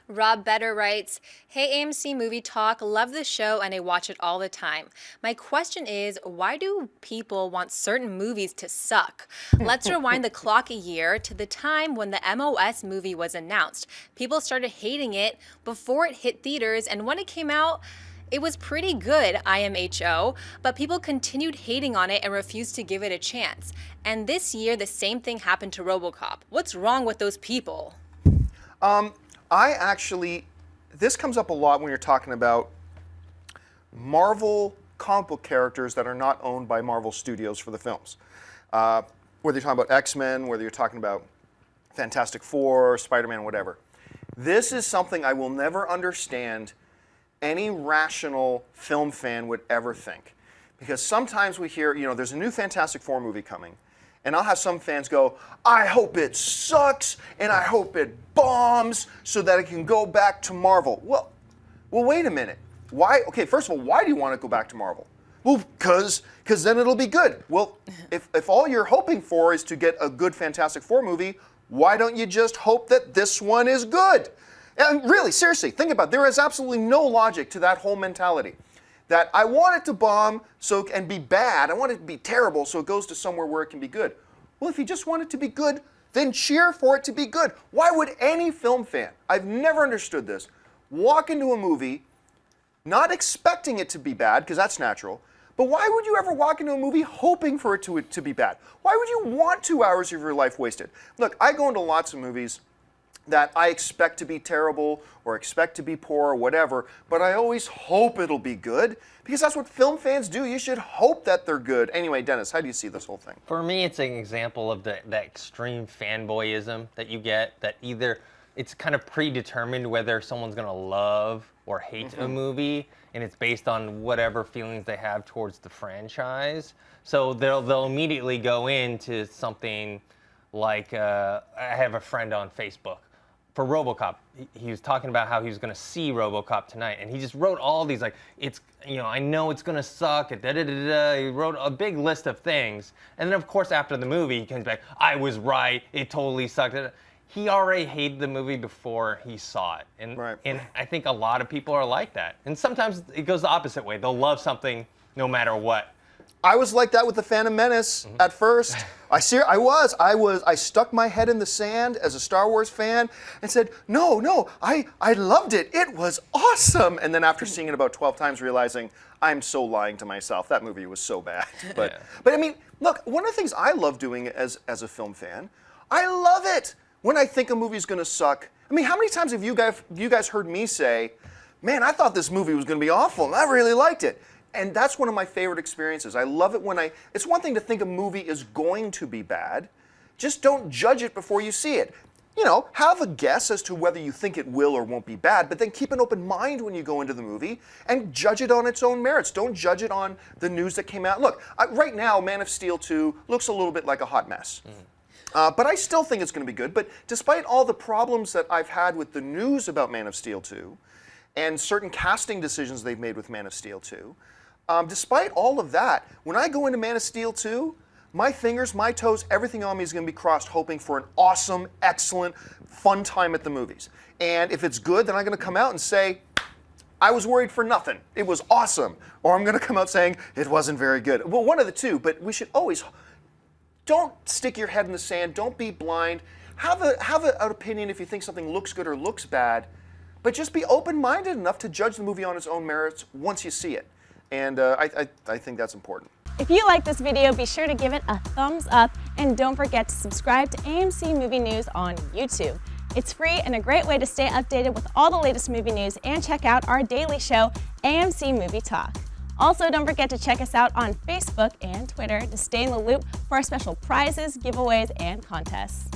Rob Better writes, "Hey AMC Movie Talk, love the show and I watch it all the time. My question is, why do people want certain movies to suck? Let's rewind the clock a year to the time when the MOS movie was announced. People started hating it before it hit theaters, and when it came out, it was pretty good, IMHO, but people continued hating on it and refused to give it a chance. And this year, the same thing happened to Robocop. What's wrong with those people?" This comes up a lot when you're talking about Marvel comic book characters that are not owned by Marvel Studios for the films. Whether you're talking about X-Men, whether you're talking about Fantastic Four, Spider-Man, whatever. This is something I will never understand any rational film fan would ever think. Because sometimes we hear, there's a new Fantastic Four movie coming, and I'll have some fans go, "I hope it sucks, and I hope it bombs so that it can go back to Marvel." Well, wait a minute. Why? Okay, first of all, why do you want to go back to Marvel? Well, because then it'll be good. Well, if all you're hoping for is to get a good Fantastic Four movie, why don't you just hope that this one is good? And really, seriously, think about it. There is absolutely no logic to that whole mentality. That I want it to bomb and be bad. I want it to be terrible so it goes to somewhere where it can be good. Well, if you just want it to be good, then cheer for it to be good. Why would any film fan, I've never understood this, walk into a movie not expecting it to be bad, because that's natural, but why would you ever walk into a movie hoping for it to be bad? Why would you want 2 hours of your life wasted? Look, I go into lots of movies that I expect to be terrible or expect to be poor or whatever, but I always hope it'll be good because that's what film fans do. You should hope that they're good. Anyway, Dennis, how do you see this whole thing? For me, it's an example of that extreme fanboyism that you get, that either it's kind of predetermined whether someone's going to love or hate a movie, and it's based on whatever feelings they have towards the franchise. So they'll immediately go into something like, I have a friend on Facebook. For Robocop, he was talking about how he was going to see Robocop tonight, and he just wrote all these, like, I know it's going to suck, da-da-da-da. He wrote a big list of things, and then, of course, after the movie, he comes back, "I was right, it totally sucked." He already hated the movie before he saw it, and I think a lot of people are like that, and sometimes it goes the opposite way. They'll love something no matter what. I was like that with the Phantom Menace at first. I stuck my head in the sand as a Star Wars fan and said, no, I loved it. It was awesome. And then after seeing it about 12 times, realizing I'm so lying to myself. That movie was so bad. But I mean, look, one of the things I love doing as a film fan, I love it when I think a movie's going to suck. I mean, how many times have you guys heard me say, "Man, I thought this movie was going to be awful, and I really liked it." And that's one of my favorite experiences. I love it when it's one thing to think a movie is going to be bad. Just don't judge it before you see it. Have a guess as to whether you think it will or won't be bad, but then keep an open mind when you go into the movie and judge it on its own merits. Don't judge it on the news that came out. Look, right now, Man of Steel 2 looks a little bit like a hot mess. But I still think it's going to be good. But despite all the problems that I've had with the news about Man of Steel 2 and certain casting decisions they've made with Man of Steel 2, despite all of that, when I go into Man of Steel 2, my fingers, my toes, everything on me is going to be crossed, hoping for an awesome, excellent, fun time at the movies. And if it's good, then I'm going to come out and say, "I was worried for nothing. It was awesome." Or I'm going to come out saying, "It wasn't very good." Well, one of the two, but we should always, don't stick your head in the sand. Don't be blind. Have an opinion if you think something looks good or looks bad, but just be open-minded enough to judge the movie on its own merits once you see it. And I think that's important. If you like this video, be sure to give it a thumbs up, and don't forget to subscribe to AMC Movie News on YouTube. It's free and a great way to stay updated with all the latest movie news, and check out our daily show, AMC Movie Talk. Also, don't forget to check us out on Facebook and Twitter to stay in the loop for our special prizes, giveaways, and contests.